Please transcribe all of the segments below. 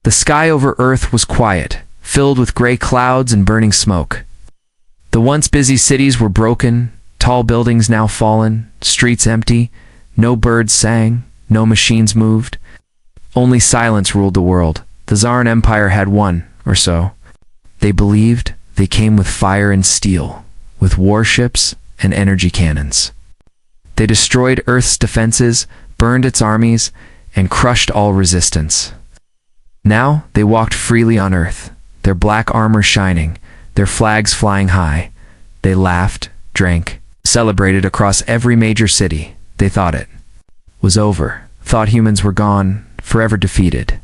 The sky over Earth was quiet, filled with gray clouds and burning smoke. The once busy cities were broken, tall buildings now fallen, streets empty, no birds sang, no machines moved. Only silence ruled the world. The Zarn Empire had won, or so. They believed. They came with fire and steel, with warships and energy cannons. They destroyed Earth's defenses, burned its armies, and crushed all resistance. Now they walked freely on Earth, their black armor shining, their flags flying high. They laughed, drank, celebrated across every major city. They thought it was over, thought humans were gone, forever defeated.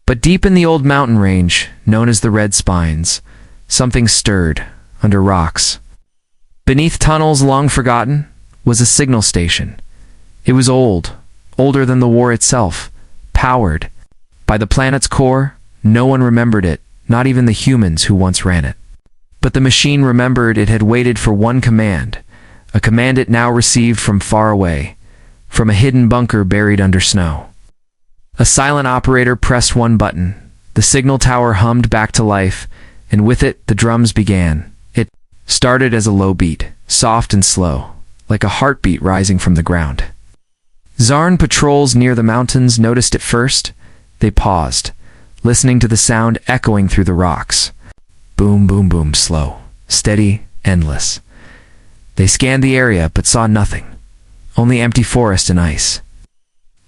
But deep in the old mountain range, known as the Red Spines, something stirred under rocks. Beneath tunnels long forgotten was a signal station. It was old, older than the war itself, powered. By the planet's core, no one remembered it, not even the humans who once ran it. But the machine remembered. It had waited for one command, a command it now received from far away, from a hidden bunker buried under snow. A silent operator pressed one button. The signal tower hummed back to life, and with it the drums began. It started as a low beat, soft and slow, like a heartbeat rising from the ground. Zarn patrols near the mountains noticed it first. They paused, listening to the sound echoing through the rocks. Boom, boom, boom, slow, steady, endless. They scanned the area but saw nothing, only empty forest and ice.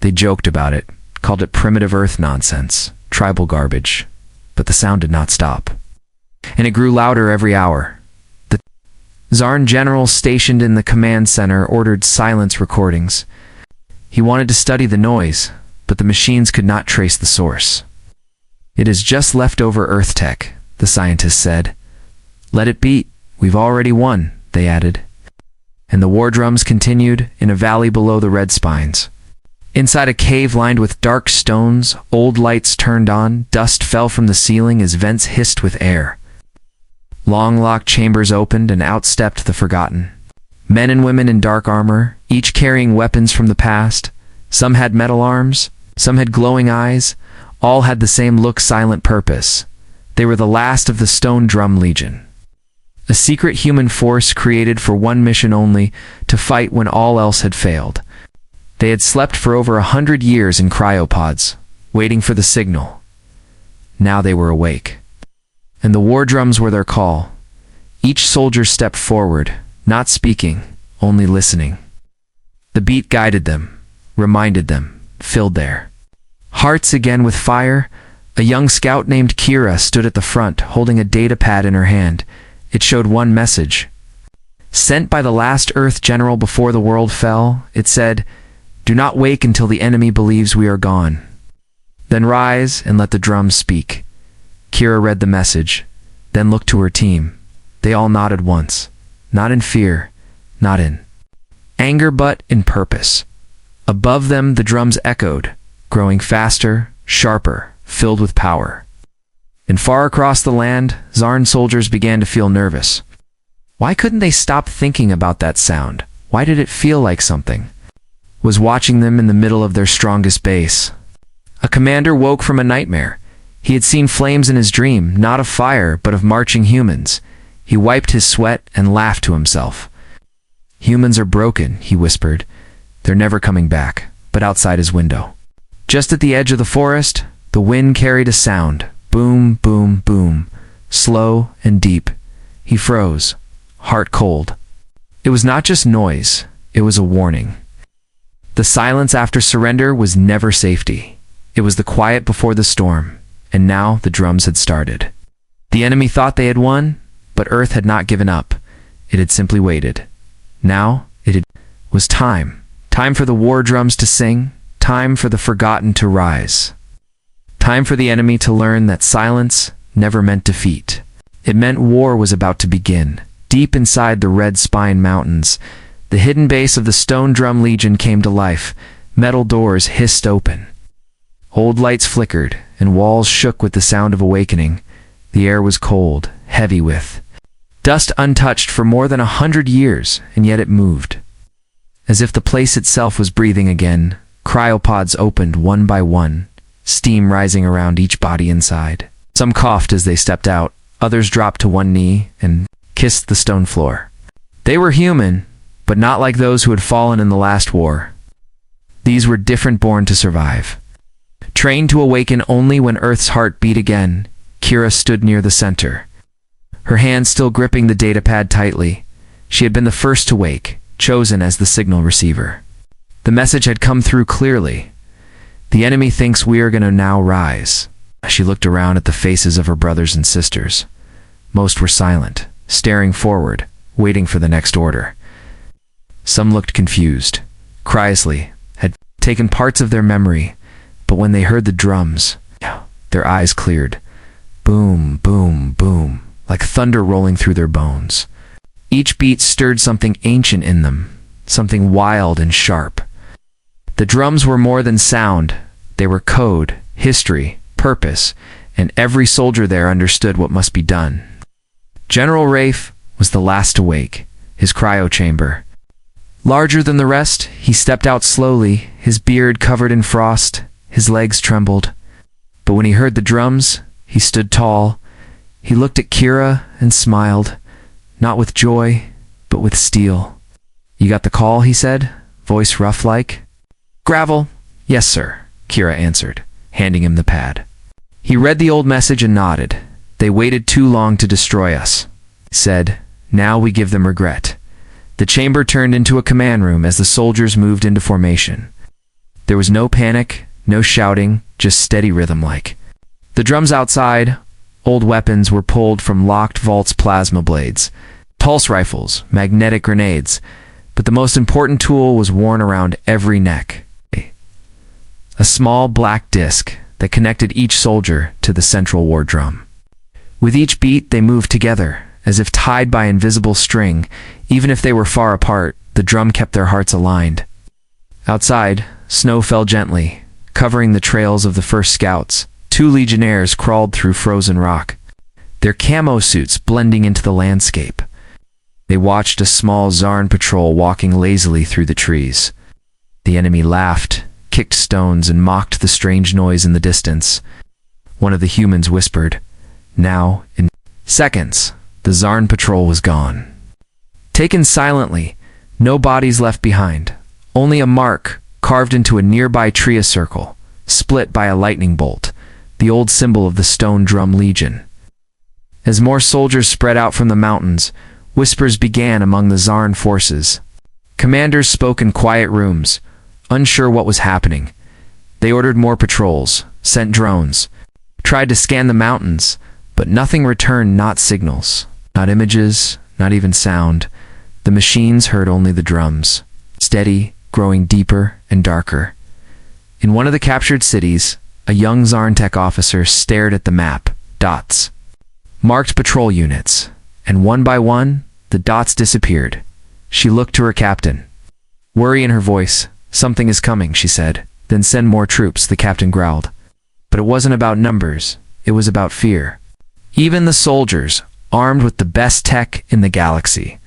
They joked about it, called it primitive Earth nonsense, tribal garbage, but the sound did not stop. And it grew louder every hour. The Zarn general stationed in the command center ordered silence recordings. He wanted to study the noise, but the machines could not trace the source. It is just leftover Earth tech, the scientists said. Let it beat. We've already won, they added. And the war drums continued in a valley below the Red Spines. Inside a cave lined with dark stones, old lights turned on, dust fell from the ceiling as vents hissed with air. Long locked chambers opened and out stepped the forgotten. Men and women in dark armor, each carrying weapons from the past. Some had metal arms, some had glowing eyes, all had the same look, silent purpose. They were the last of the Stone Drum Legion. A secret human force created for one mission only, to fight when all else had failed. They had slept for over 100 years in cryopods, waiting for the signal. Now they were awake. And the war drums were their call. Each soldier stepped forward, not speaking, only listening. The beat guided them, reminded them, filled their hearts again with fire. A young scout named Kira stood at the front, holding a data pad in her hand. It showed one message. Sent by the last Earth general before the world fell, it said, "Do not wake until the enemy believes we are gone. Then rise and let the drums speak." Kira read the message, then looked to her team. They all nodded once, not in fear, not in anger, but in purpose. Above them the drums echoed, growing faster, sharper, filled with power. And far across the land, Zarn soldiers began to feel nervous. Why couldn't they stop thinking about that sound? Why did it feel like something was watching them in the middle of their strongest base? A commander woke from a nightmare. He had seen flames in his dream, not of fire, but of marching humans. He wiped his sweat and laughed to himself. "Humans are broken," he whispered. "They're never coming back." But outside his window, just at the edge of the forest, the wind carried a sound. Boom, boom, boom, slow and deep. He froze, heart cold. It was not just noise, it was a warning. The silence after surrender was never safety. It was the quiet before the storm, and now the drums had started. The enemy thought they had won, but Earth had not given up. It had simply waited. Now it was time. Time for the war drums to sing, time for the forgotten to rise. Time for the enemy to learn that silence never meant defeat. It meant war was about to begin. Deep inside the Red Spine Mountains, the hidden base of the Stone Drum Legion came to life. Metal doors hissed open. Old lights flickered, and walls shook with the sound of awakening. The air was cold, heavy with dust untouched for more than 100 years, and yet it moved. As if the place itself was breathing again, cryopods opened one by one. steam rising around each body inside. Some coughed as they stepped out, others dropped to one knee and kissed the stone floor. They were human, but not like those who had fallen in the last war. These were different, born to survive. Trained to awaken only when Earth's heart beat again, Kira stood near the center. Her hand still gripping the datapad tightly. She had been the first to wake, chosen as the signal receiver. The message had come through clearly. The enemy thinks we are going to now rise. She looked around at the faces of her brothers and sisters. Most were silent, staring forward, waiting for the next order. Some looked confused. Cryosley had taken parts of their memory, but when they heard the drums, their eyes cleared. Boom, boom, boom, like thunder rolling through their bones. Each beat stirred something ancient in them, something wild and sharp. The drums were more than sound. They were code, history, purpose, and every soldier there understood what must be done. General Rafe was the last to wake, his cryo chamber. Larger than the rest, he stepped out slowly, his beard covered in frost, his legs trembled. But when he heard the drums, he stood tall. He looked at Kira and smiled, not with joy, but with steel. "You got the call," he said, voice rough-like. "Gravel?" "Yes, sir," Kira answered, handing him the pad. He read the old message and nodded. "They waited too long to destroy us," he said. "Now we give them regret." The chamber turned into a command room as the soldiers moved into formation. There was no panic, no shouting, just steady rhythm-like. The drums outside, old weapons were pulled from locked vaults, plasma blades, pulse rifles, magnetic grenades, but the most important tool was worn around every neck. A small black disc that connected each soldier to the central war drum. With each beat, they moved together, as if tied by invisible string. Even if they were far apart, the drum kept their hearts aligned. Outside, snow fell gently, covering the trails of the first scouts. 2 legionnaires crawled through frozen rock, their camo suits blending into the landscape. They watched a small Zarn patrol walking lazily through the trees. The enemy laughed, kicked stones, and mocked the strange noise in the distance. One of the humans whispered. Now, in seconds, the Zarn patrol was gone. Taken silently, no bodies left behind, only a mark carved into a nearby tree, a circle, split by a lightning bolt, the old symbol of the Stone Drum Legion. As more soldiers spread out from the mountains, whispers began among the Zarn forces. Commanders spoke in quiet rooms, unsure what was happening. They ordered more patrols, sent drones, tried to scan the mountains, but nothing returned, not signals, not images, not even sound. The machines heard only the drums, steady, growing deeper and darker. In one of the captured cities, a young Zarntech officer stared at the map, dots, marked patrol units, and one by one, the dots disappeared. She looked to her captain. Worry in her voice. "Something is coming," she said. "Then send more troops," the captain growled. But it wasn't about numbers, it was about fear. Even the soldiers, armed with the best tech in the galaxy,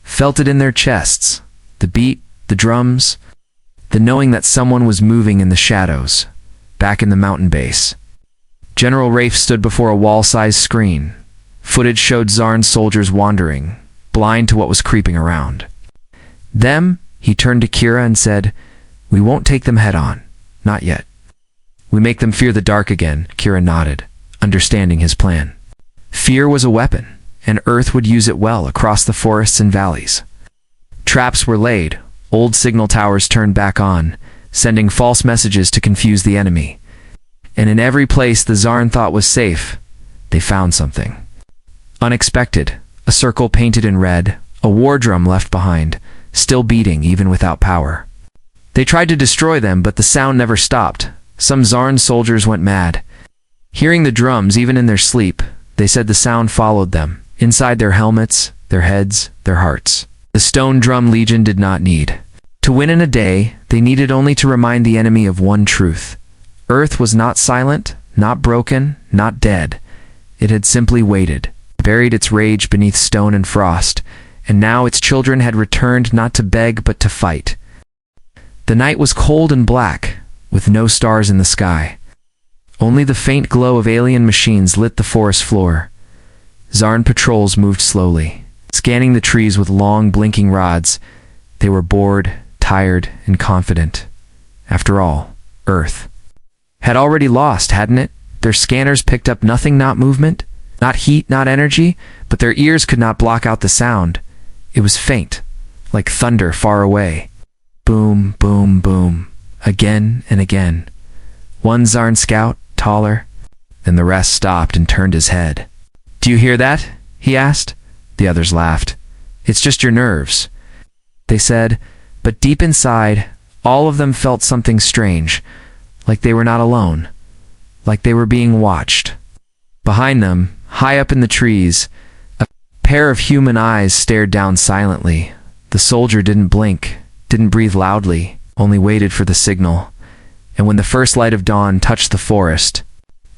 felt it in their chests. The beat, the drums, the knowing that someone was moving in the shadows, back in the mountain base. General Rafe stood before a wall-sized screen. Footage showed Zarn soldiers wandering, blind to what was creeping around. Them, he turned to Kira and said, "We won't take them head-on, not yet. We make them fear the dark again." Kira nodded, understanding his plan. Fear was a weapon, and Earth would use it well across the forests and valleys. Traps were laid, old signal towers turned back on, sending false messages to confuse the enemy. And in every place the Zarn thought was safe, they found something unexpected. A circle painted in red, a war drum left behind, still beating even without power. They tried to destroy them, but the sound never stopped. Some Zarn soldiers went mad. Hearing the drums even in their sleep, they said the sound followed them, inside their helmets, their heads, their hearts. The Stone Drum Legion did not need to win in a day. They needed only to remind the enemy of one truth. Earth was not silent, not broken, not dead. It had simply waited, buried its rage beneath stone and frost, and now its children had returned not to beg but to fight. The night was cold and black, with no stars in the sky. Only the faint glow of alien machines lit the forest floor. Zarn patrols moved slowly, scanning the trees with long, blinking rods. They were bored, tired, and confident. After all, Earth had already lost, hadn't it? Their scanners picked up nothing, not movement, not heat, not energy, but their ears could not block out the sound. It was faint, like thunder far away. Boom, boom, boom, again and again. One Zarn scout, taller than the rest, stopped and turned his head. "Do you hear that?" he asked. The others laughed. "It's just your nerves," they said, but deep inside, all of them felt something strange, like they were not alone, like they were being watched. Behind them, high up in the trees, a pair of human eyes stared down silently. The soldier didn't blink, didn't breathe loudly, only waited for the signal. And when the first light of dawn touched the forest,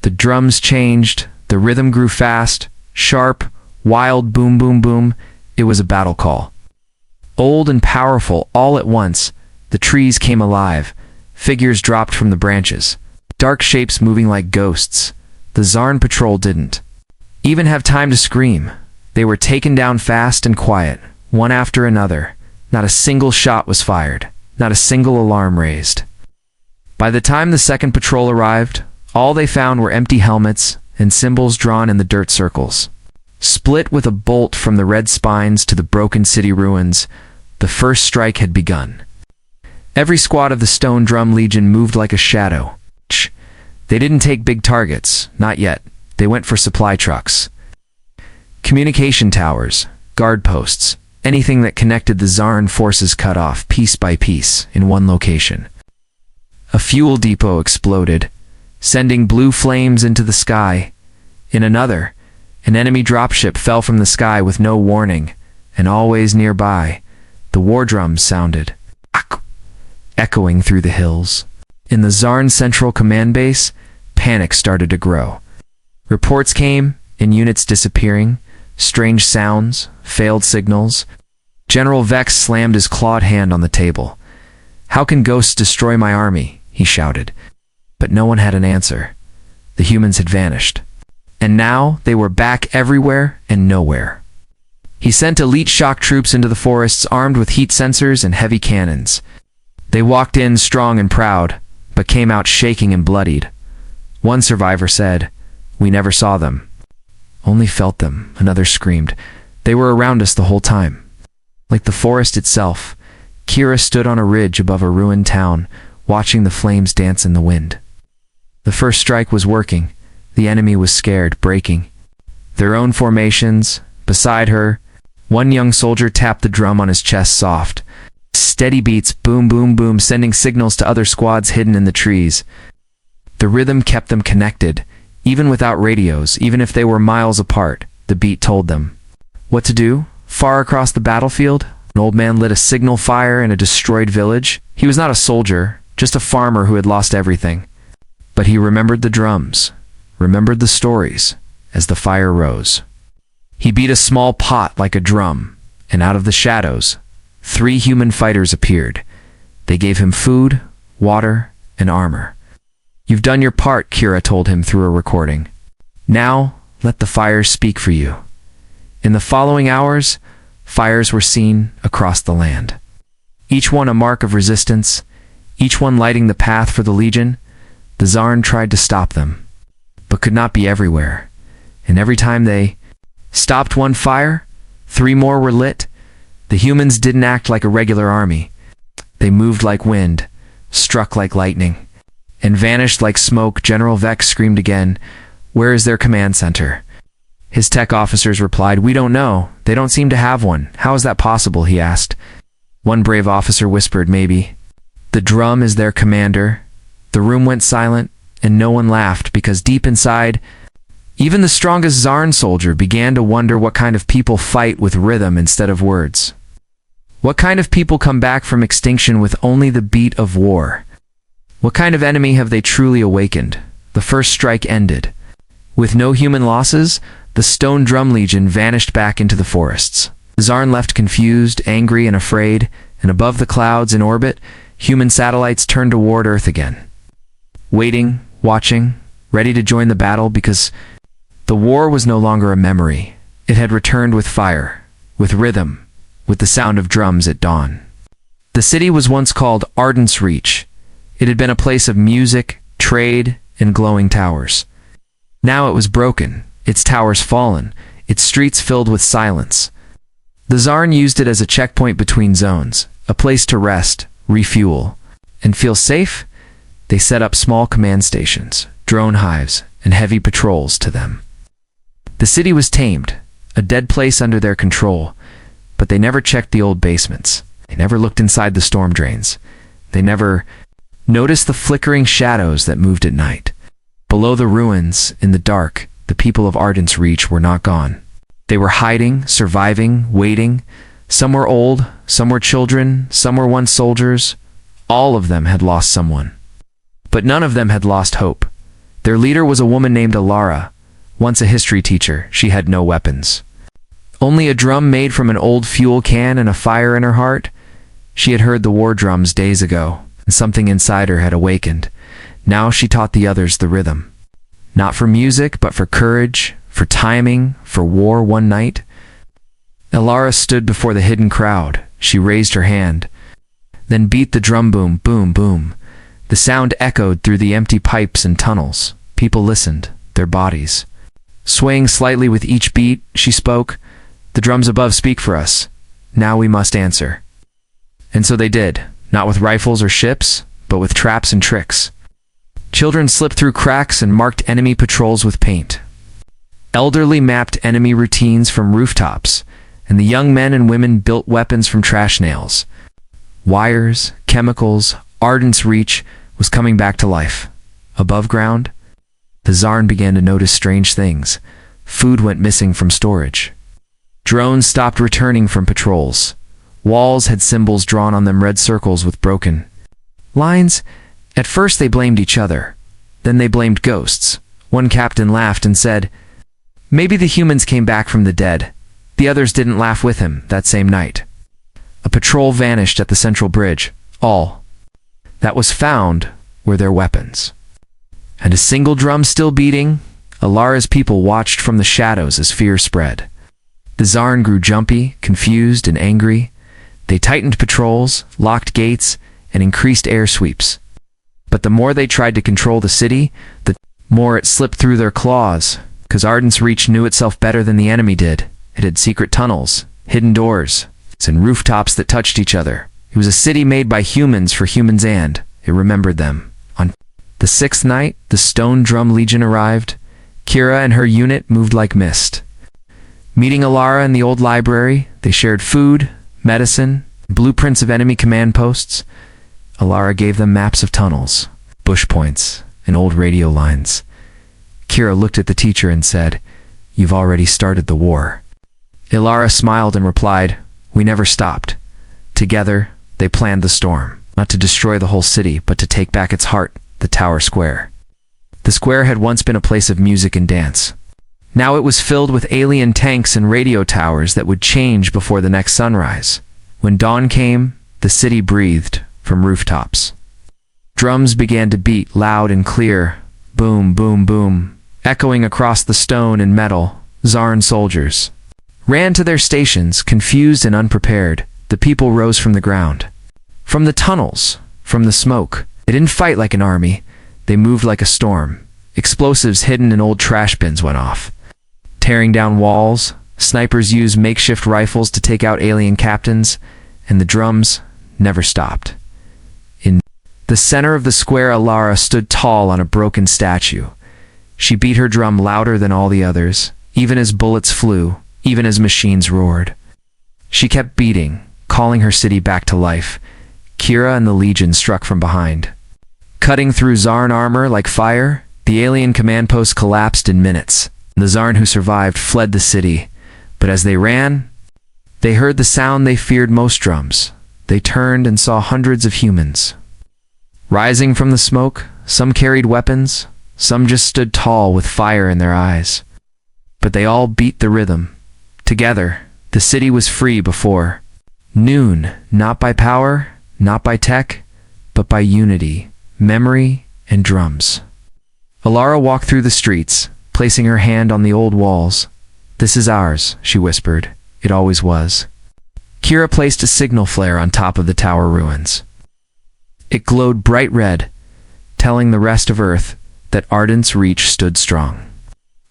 the drums changed, the rhythm grew fast, sharp, wild, boom, boom, boom. It was a battle call. Old and powerful all at once, the trees came alive. Figures dropped from the branches, dark shapes moving like ghosts. The Zarn patrol didn't even have time to scream. They were taken down fast and quiet, one after another. Not a single shot was fired, not a single alarm raised. By the time the second patrol arrived, all they found were empty helmets and symbols drawn in the dirt circles. Split with a bolt from the red spines to the broken city ruins, the first strike had begun. Every squad of the Stone Drum Legion moved like a shadow. They didn't take big targets, not yet. They went for supply trucks, communication towers, guard posts, anything that connected the Zarn forces cut off piece by piece in one location. A fuel depot exploded, sending blue flames into the sky. In another, an enemy dropship fell from the sky with no warning, and always nearby, the war drums sounded, echoing through the hills. In the Zarn Central Command Base, panic started to grow. Reports came, in units disappearing, strange sounds, failed signals. General Vex slammed his clawed hand on the table. "How can ghosts destroy my army?" he shouted. But no one had an answer. The humans had vanished. And now they were back everywhere and nowhere. He sent elite shock troops into the forests armed with heat sensors and heavy cannons. They walked in strong and proud, but came out shaking and bloodied. One survivor said, "We never saw them, only felt them." Another screamed, "They were around us the whole time." Like the forest itself, Kira stood on a ridge above a ruined town, watching the flames dance in the wind. The first strike was working. The enemy was scared, breaking their own formations. Beside her, one young soldier tapped the drum on his chest soft. Steady beats, boom, boom, boom, sending signals to other squads hidden in the trees. The rhythm kept them connected, even without radios, even if they were miles apart. The beat told them what to do. Far across the battlefield, an old man lit a signal fire in a destroyed village. He was not a soldier, just a farmer who had lost everything. But he remembered the drums, remembered the stories, as the fire rose. He beat a small pot like a drum, and out of the shadows, 3 human fighters appeared. They gave him food, water, and armor. "You've done your part," Kira told him through a recording. "Now, let the fires speak for you." In the following hours, fires were seen across the land. Each one a mark of resistance, each one lighting the path for the Legion. The Zarn tried to stop them, but could not be everywhere. And every time they stopped one fire, 3 more were lit. The humans didn't act like a regular army. They moved like wind, struck like lightning, and vanished like smoke. General Vex screamed again, "Where is their command center?" His tech officers replied, "We don't know. They don't seem to have one." "How is that possible?" he asked. One brave officer whispered, "Maybe the drum is their commander." The room went silent, and no one laughed, because deep inside, even the strongest Zarn soldier began to wonder what kind of people fight with rhythm instead of words. What kind of people come back from extinction with only the beat of war? What kind of enemy have they truly awakened? The first strike ended. With no human losses, the Stone Drum Legion vanished back into the forests. Zarn left confused, angry, and afraid, and above the clouds in orbit, human satellites turned toward Earth again. Waiting, watching, ready to join the battle because the war was no longer a memory. It had returned with fire, with rhythm, with the sound of drums at dawn. The city was once called Arden's Reach. It had been a place of music, trade, and glowing towers. Now it was broken, its towers fallen, its streets filled with silence. The Tsarn used it as a checkpoint between zones, a place to rest, refuel, and feel safe. They set up small command stations, drone hives, and heavy patrols to them. The city was tamed, a dead place under their control, but they never checked the old basements. They never looked inside the storm drains. They never noticed the flickering shadows that moved at night. Below the ruins, in the dark, the people of Arden's Reach were not gone. They were hiding, surviving, waiting. Some were old, some were children, some were once soldiers. All of them had lost someone. But none of them had lost hope. Their leader was a woman named Alara. Once a history teacher, she had no weapons. Only a drum made from an old fuel can and a fire in her heart. She had heard the war drums days ago, and something inside her had awakened. Now she taught the others the rhythm. Not for music, but for courage, for timing, for war one night. Alara stood before the hidden crowd. She raised her hand, then beat the drum boom, boom, boom. The sound echoed through the empty pipes and tunnels. People listened, their bodies swaying slightly with each beat. She spoke, "The drums above speak for us. Now we must answer." And so they did, not with rifles or ships, but with traps and tricks. Children slipped through cracks and marked enemy patrols with paint. Elderly mapped enemy routines from rooftops, and the young men and women built weapons from trash nails. Wires, chemicals, Arden's Reach was coming back to life. Above ground, the Tsarn began to notice strange things. Food went missing from storage. Drones stopped returning from patrols. Walls had symbols drawn on them, red circles with broken lines. At first they blamed each other. Then they blamed ghosts. One captain laughed and said, "Maybe the humans came back from the dead." The others didn't laugh with him that same night. A patrol vanished at the central bridge. All that was found were their weapons. And a single drum still beating. Alara's people watched from the shadows as fear spread. The Tsarn grew jumpy, confused, and angry. They tightened patrols, locked gates, and increased air sweeps. But the more they tried to control the city, the more it slipped through their claws, because Arden's Reach knew itself better than the enemy did. It had secret tunnels, hidden doors, and rooftops that touched each other. It was a city made by humans for humans, and it remembered them. On the sixth night, the Stone Drum Legion arrived. Kira and her unit moved like mist. Meeting Alara in the old library, they shared food, medicine, blueprints of enemy command posts. Alara gave them maps of tunnels, bush points, and old radio lines. Kira looked at the teacher and said, "You've already started the war." Alara smiled and replied, "We never stopped." Together, they planned the storm, not to destroy the whole city, but to take back its heart, the Tower Square. The square had once been a place of music and dance. Now it was filled with alien tanks and radio towers that would change before the next sunrise. When dawn came, the city breathed from rooftops. Drums began to beat loud and clear, boom, boom, boom, echoing across the stone and metal. Tsarn soldiers ran to their stations, confused and unprepared. The people rose from the ground, from the tunnels, from the smoke. They didn't fight like an army. They moved like a storm. Explosives hidden in old trash bins went off, tearing down walls. Snipers used makeshift rifles to take out alien captains, and the drums never stopped. In the center of the square, Alara stood tall on a broken statue. She beat her drum louder than all the others, even as bullets flew, even as machines roared. She kept beating, calling her city back to life. Kira and the Legion struck from behind. Cutting through Tsarn armor like fire, the alien command post collapsed in minutes. The Tsarn who survived fled the city, but as they ran, they heard the sound they feared most, drums. They turned and saw hundreds of humans. Rising from the smoke, some carried weapons, some just stood tall with fire in their eyes. But they all beat the rhythm. Together, the city was free before noon, not by power, not by tech, but by unity, memory, and drums. Alara walked through the streets, placing her hand on the old walls. "This is ours," she whispered. "It always was." Kira placed a signal flare on top of the tower ruins. It glowed bright red, telling the rest of Earth that Arden's reach stood strong.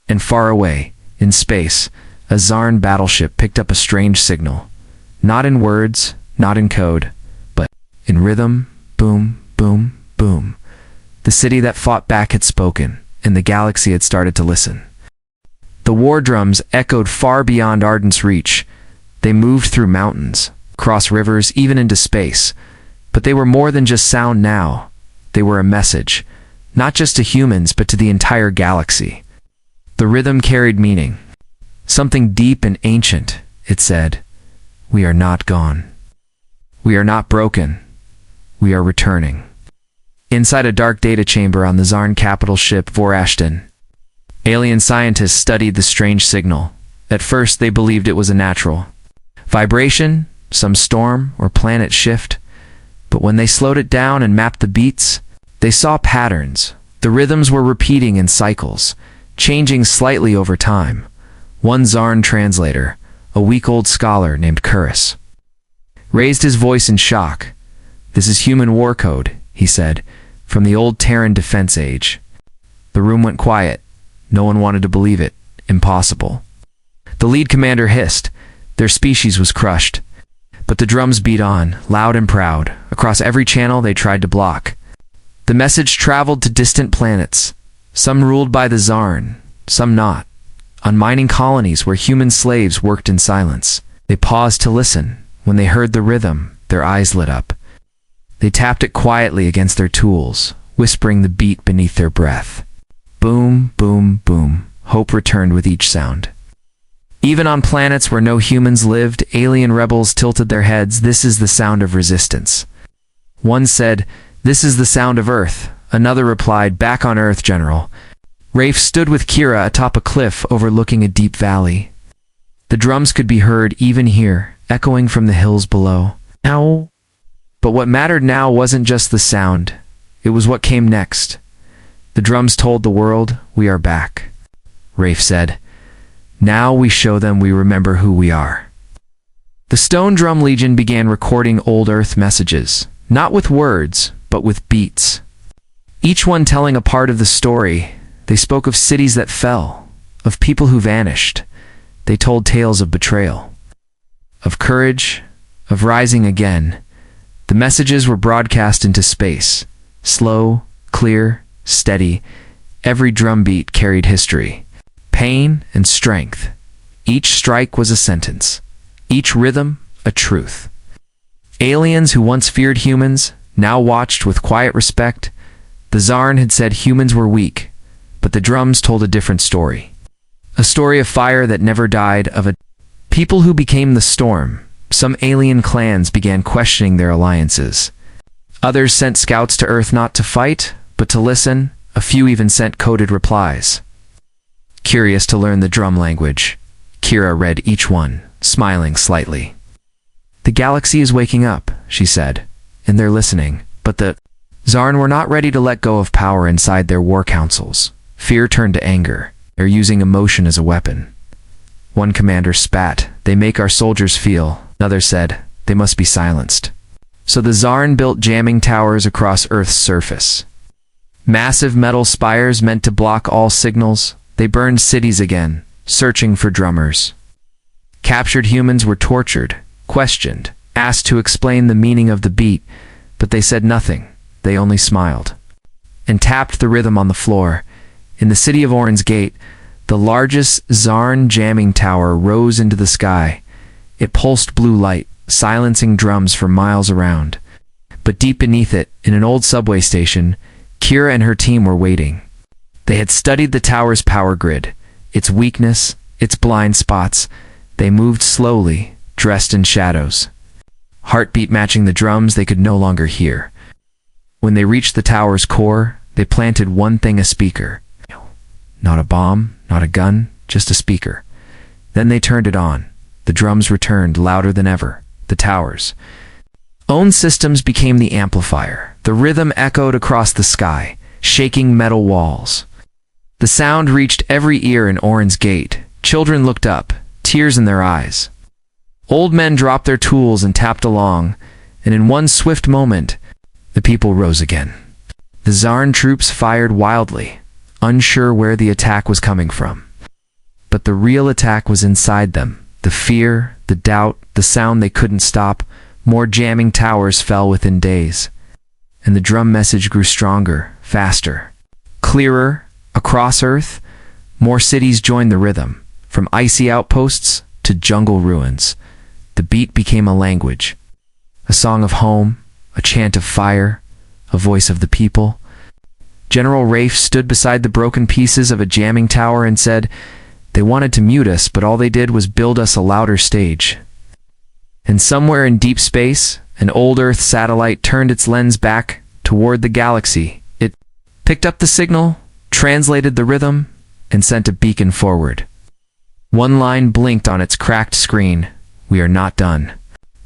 And far away, in space, a Zarn battleship picked up a strange signal. Not in words, not in code, but in rhythm. Boom, boom, boom. The city that fought back had spoken, and the galaxy had started to listen. The war drums echoed far beyond Arden's reach. They moved through mountains, across rivers, even into space. But they were more than just sound now. They were a message, not just to humans, but to the entire galaxy. The rhythm carried meaning. Something deep and ancient, it said. We are not gone. We are not broken. We are returning. Inside a dark data chamber on the Zarn capital ship Vorashton, alien scientists studied the strange signal. At first, they believed it was a natural vibration, some storm or planet shift. But when they slowed it down and mapped the beats, they saw patterns. The rhythms were repeating in cycles, changing slightly over time. One Zarn translator, a week-old scholar named Kuris, raised his voice in shock. "This is human war code," he said, "from the old Terran defense age." The room went quiet. No one wanted to believe it. Impossible. The lead commander hissed. Their species was crushed. But the drums beat on, loud and proud. Across every channel they tried to block. The message traveled to distant planets, some ruled by the Zarn, some not. On mining colonies where human slaves worked in silence. They paused to listen. When they heard the rhythm, their eyes lit up. They tapped it quietly against their tools, whispering the beat beneath their breath. Boom, boom, boom. Hope returned with each sound. Even on planets where no humans lived, alien rebels tilted their heads. "This is the sound of resistance." One said, "This is the sound of Earth." Another replied, "Back on Earth, General." Rafe stood with Kira atop a cliff overlooking a deep valley. The drums could be heard even here, echoing from the hills below. Ow! But what mattered now wasn't just the sound. It was what came next. The drums told the world, "We are back." Rafe said, "Now we show them we remember who we are." The Stone Drum Legion began recording old Earth messages, not with words, but with beats. Each one telling a part of the story. They spoke of cities that fell, of people who vanished. They told tales of betrayal, of courage, of rising again. The messages were broadcast into space, slow, clear, steady. Every drumbeat carried history, pain and strength. Each strike was a sentence, each rhythm a truth. Aliens who once feared humans now watched with quiet respect. The Zarn had said humans were weak, but the drums told a different story. A story of fire that never died, of a people who became the storm. Some alien clans began questioning their alliances. Others sent scouts to Earth not to fight, but to listen. A few even sent coded replies. Curious to learn the drum language, Kira read each one, smiling slightly. "The galaxy is waking up," she said, "and they're listening." But the Zarn were not ready to let go of power inside their war councils. Fear turned to anger. They're using emotion as a weapon. One commander spat, "They make our soldiers feel." Another said, "They must be silenced." So the Zarn built jamming towers across Earth's surface. Massive metal spires meant to block all signals. They burned cities again, searching for drummers. Captured humans were tortured, questioned, asked to explain the meaning of the beat, but they said nothing. They only smiled and tapped the rhythm on the floor. In the city of Oran's Gate, the largest Zarn jamming tower rose into the sky. It pulsed blue light, silencing drums for miles around. But deep beneath it, in an old subway station, Kira and her team were waiting. They had studied the tower's power grid, its weakness, its blind spots. They moved slowly, dressed in shadows. Heartbeat matching the drums they could no longer hear. When they reached the tower's core, they planted one thing: a speaker. Not a bomb, not a gun, just a speaker. Then they turned it on. The drums returned louder than ever. The tower's own systems became the amplifier. The rhythm echoed across the sky, shaking metal walls. The sound reached every ear in Orin's gate. Children looked up, tears in their eyes. Old men dropped their tools and tapped along, and in one swift moment, the people rose again. The Zarn troops fired wildly, unsure where the attack was coming from. But the real attack was inside them. The fear, the doubt, the sound they couldn't stop. More jamming towers fell within days. And the drum message grew stronger, faster, clearer, across Earth. More cities joined the rhythm, from icy outposts to jungle ruins. The beat became a language, a song of home, a chant of fire, a voice of the people. General Rafe stood beside the broken pieces of a jamming tower and said, "They wanted to mute us, but all they did was build us a louder stage." And somewhere in deep space, an old Earth satellite turned its lens back toward the galaxy. It picked up the signal, translated the rhythm, and sent a beacon forward. One line blinked on its cracked screen: "We are not done."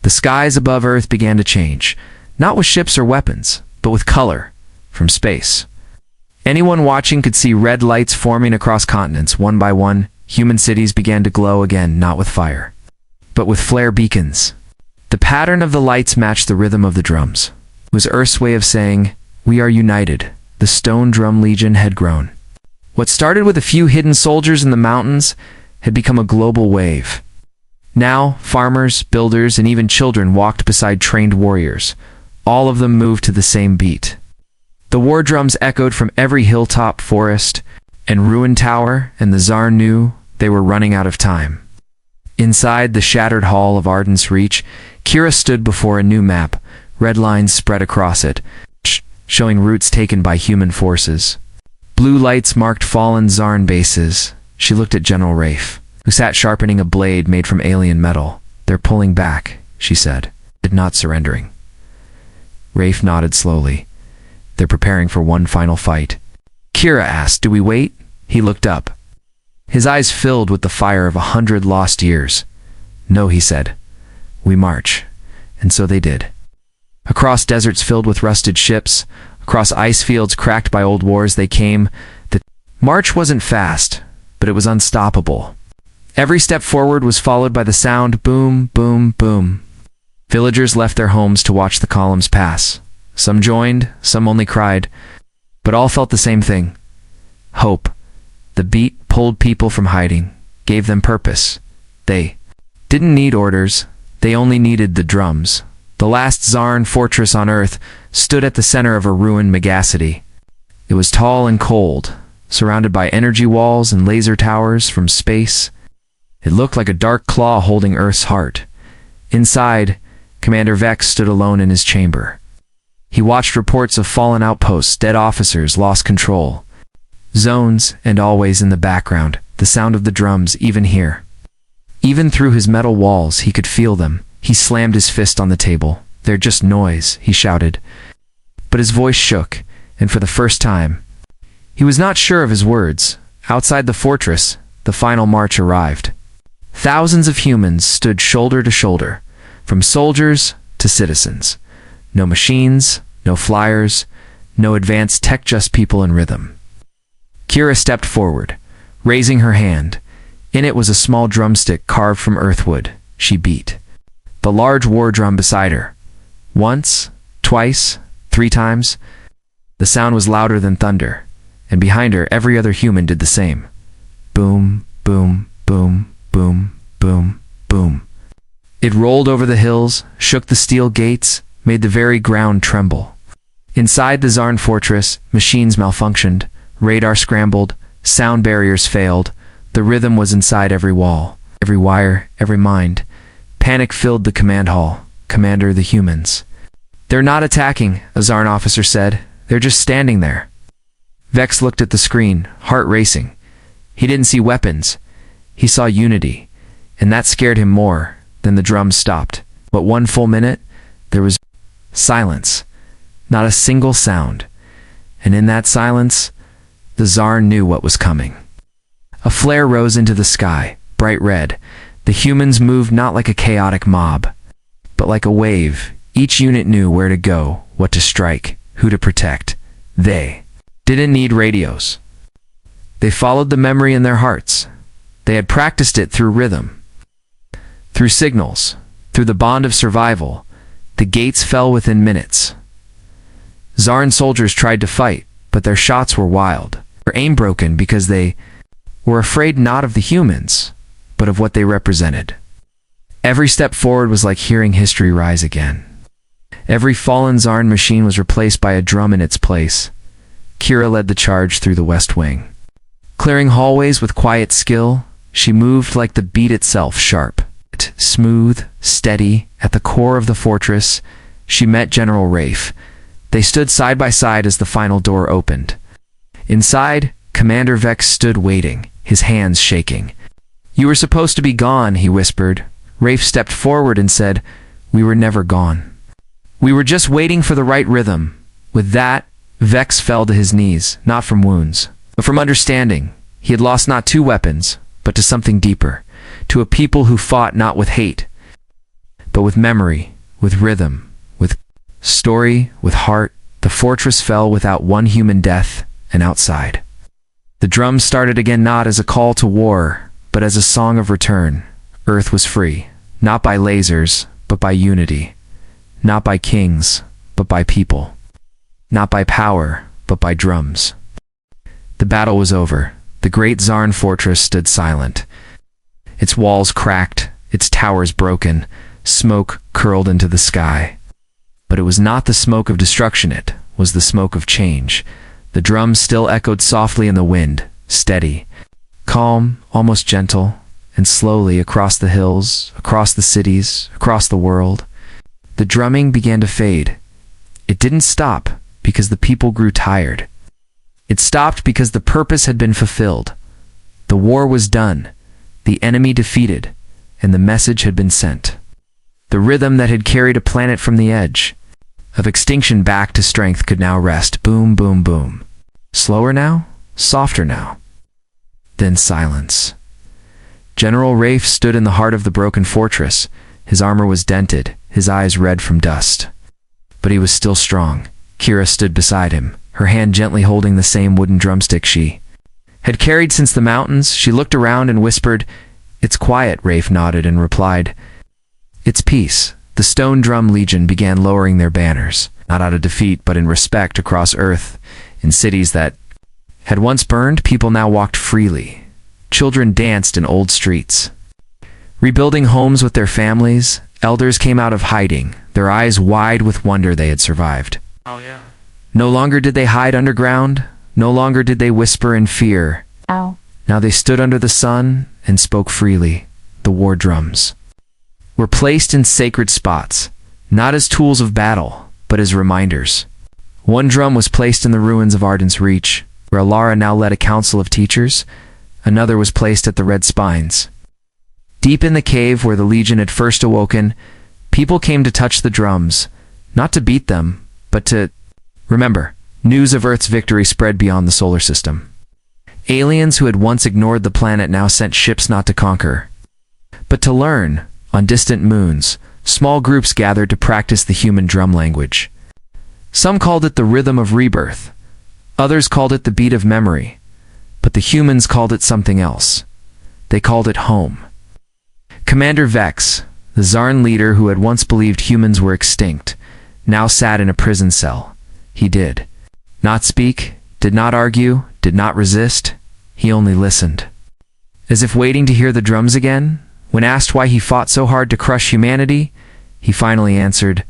The skies above Earth began to change, not with ships or weapons, but with color, from space. Anyone watching could see red lights forming across continents. One by one, human cities began to glow again, not with fire, but with flare beacons. The pattern of the lights matched the rhythm of the drums. It was Earth's way of saying, "We are united." The Stone Drum Legion had grown. What started with a few hidden soldiers in the mountains had become a global wave. Now, farmers, builders, and even children walked beside trained warriors. All of them moved to the same beat. The war drums echoed from every hilltop, forest, and ruined tower, and the Zarn knew they were running out of time. Inside the shattered hall of Arden's Reach, Kira stood before a new map, red lines spread across it, showing routes taken by human forces. Blue lights marked fallen Zarn bases. She looked at General Rafe, who sat sharpening a blade made from alien metal. "They're pulling back," she said, not surrendering. Rafe nodded slowly. "They're preparing for one final fight." Kira asked, "Do we wait?" He looked up. His eyes filled with the fire of 100 lost years. "No," he said. "We march." And so they did. Across deserts filled with rusted ships, across ice fields cracked by old wars, they came. The march wasn't fast, but it was unstoppable. Every step forward was followed by the sound, boom, boom, boom. Villagers left their homes to watch the columns pass. Some joined, some only cried, but all felt the same thing: hope. The beat pulled people from hiding, gave them purpose. They didn't need orders, they only needed the drums. The last Zarn fortress on Earth stood at the center of a ruined megacity. It was tall and cold, surrounded by energy walls and laser towers from space. It looked like a dark claw holding Earth's heart. Inside, Commander Vex stood alone in his chamber. He watched reports of fallen outposts, dead officers, lost control. Zones, and always in the background, the sound of the drums, even here. Even through his metal walls, he could feel them. He slammed his fist on the table. "They're just noise," he shouted. But his voice shook, and for the first time, he was not sure of his words. Outside the fortress, the final march arrived. Thousands of humans stood shoulder to shoulder, from soldiers to citizens. No machines, no flyers, no advanced tech, just people in rhythm. Kira stepped forward, raising her hand. In it was a small drumstick carved from earthwood. She beat the large war drum beside her. Once, twice, 3 times. The sound was louder than thunder, and behind her every other human did the same. Boom, boom, boom, boom, boom, boom. It rolled over the hills, shook the steel gates, made the very ground tremble. Inside the Zarn fortress, machines malfunctioned, radar scrambled, sound barriers failed. The rhythm was inside every wall, every wire, every mind. Panic filled the command hall. "Commander, the humans." "They're not attacking," a Zarn officer said. "They're just standing there." Vex looked at the screen, heart racing. He didn't see weapons. He saw unity, and that scared him more. Then the drums stopped. But 1 full minute, there was silence. Not a single sound. And in that silence, the Zarn knew what was coming. A flare rose into the sky, bright red. The humans moved not like a chaotic mob, but like a wave. Each unit knew where to go, what to strike, who to protect. They didn't need radios. They followed the memory in their hearts. They had practiced it through rhythm, through signals, through the bond of survival. The gates fell within minutes. Zarn soldiers tried to fight, but their shots were wild, their aim broken because they were afraid not of the humans, but of what they represented. Every step forward was like hearing history rise again. Every fallen Zarn machine was replaced by a drum in its place. Kira led the charge through the west wing. Clearing hallways with quiet skill, she moved like the beat itself, sharp, smooth, steady. At the core of the fortress, she met General Rafe. They stood side by side as the final door opened. Inside, Commander Vex stood waiting, his hands shaking. "You were supposed to be gone," he whispered. Rafe stepped forward and said, "We were never gone. We were just waiting for the right rhythm." With that, Vex fell to his knees, not from wounds, but from understanding. He had lost not two weapons, but to something deeper, to a people who fought not with hate, but with memory, with rhythm, with story, with heart. The fortress fell without one human death, and outside, the drums started again, not as a call to war, but as a song of return. Earth was free, not by lasers, but by unity. Not by kings, but by people. Not by power, but by drums. The battle was over. The great Zarn fortress stood silent. Its walls cracked, its towers broken, smoke curled into the sky. But it was not the smoke of destruction, it was the smoke of change. The drums still echoed softly in the wind, steady, calm, almost gentle, and slowly across the hills, across the cities, across the world. The drumming began to fade. It didn't stop because the people grew tired. It stopped because the purpose had been fulfilled. The war was done, the enemy defeated, and the message had been sent. The rhythm that had carried a planet from the edge of extinction back to strength could now rest. Boom, boom, boom. Slower now, softer now. Then silence. General Rafe stood in the heart of the broken fortress. His armor was dented, his eyes red from dust. But he was still strong. Kira stood beside him, her hand gently holding the same wooden drumstick she had carried since the mountains. She looked around and whispered, "It's quiet." Rafe nodded and replied, "It's peace." The Stone Drum Legion began lowering their banners, not out of defeat, but in respect. Across Earth, in cities that had once burned, people now walked freely. Children danced in old streets, rebuilding homes with their families. Elders came out of hiding, their eyes wide with wonder they had survived. Oh, yeah. No longer did they hide underground. No longer did they whisper in fear. Ow. Now they stood under the sun and spoke freely. The war drums were placed in sacred spots, not as tools of battle, but as reminders. One drum was placed in the ruins of Arden's Reach, where Alara now led a council of teachers. Another was placed at the Red Spines. Deep in the cave where the Legion had first awoken, people came to touch the drums, not to beat them, but to remember. News of Earth's victory spread beyond the solar system. Aliens who had once ignored the planet now sent ships not to conquer, but to learn. On distant moons, small groups gathered to practice the human drum language. Some called it the rhythm of rebirth. Others called it the beat of memory. But the humans called it something else. They called it home. Commander Vex, the Zarn leader who had once believed humans were extinct, now sat in a prison cell. He did not speak, did not argue, did not resist. He only listened, as if waiting to hear the drums again. When asked why he fought so hard to crush humanity, he finally answered,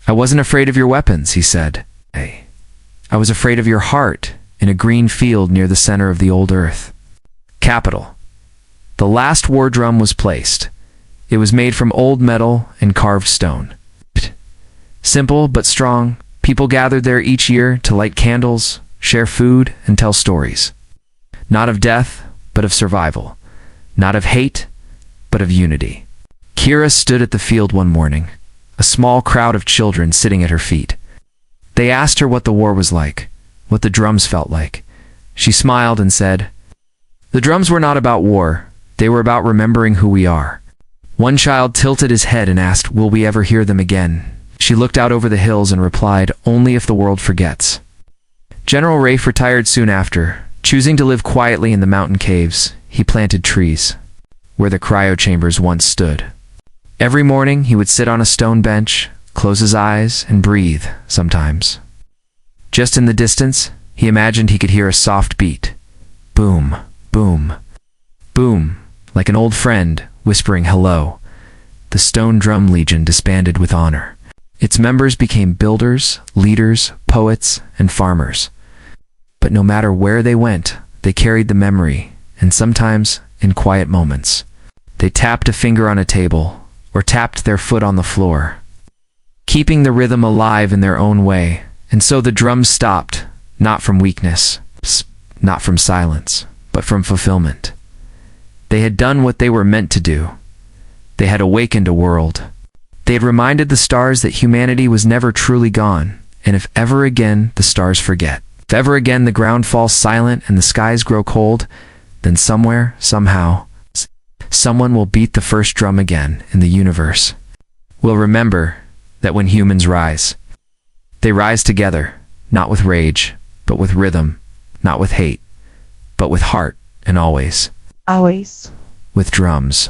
"I wasn't afraid of your weapons," he said. "I was afraid of your heart in a green field near the center of the old Earth." Capital. The last war drum was placed. It was made from old metal and carved stone. Simple but strong, people gathered there each year to light candles, share food, and tell stories. Not of death, but of survival. Not of hate, but of unity. Kira stood at the field one morning, a small crowd of children sitting at her feet. They asked her what the war was like, what the drums felt like. She smiled and said, "The drums were not about war, they were about remembering who we are." One child tilted his head and asked, "Will we ever hear them again?" She looked out over the hills and replied, "Only if the world forgets." General Rafe retired soon after. Choosing to live quietly in the mountain caves, he planted trees, where the cryochambers once stood. Every morning he would sit on a stone bench, close his eyes, and breathe, sometimes. Just in the distance, he imagined he could hear a soft beat. Boom, boom, boom, like an old friend whispering hello. The Stone Drum Legion disbanded with honor. Its members became builders, leaders, poets, and farmers. But no matter where they went, they carried the memory, and sometimes, in quiet moments, they tapped a finger on a table, or tapped their foot on the floor, keeping the rhythm alive in their own way. And so the drums stopped, not from weakness, not from silence, but from fulfillment. They had done what they were meant to do. They had awakened a world. They had reminded the stars that humanity was never truly gone, and if ever again the stars forget, if ever again the ground falls silent and the skies grow cold, then somewhere, somehow, someone will beat the first drum again in the universe. We'll remember that when humans rise, they rise together, not with rage, but with rhythm, not with hate, but with heart, and always Always. with drums.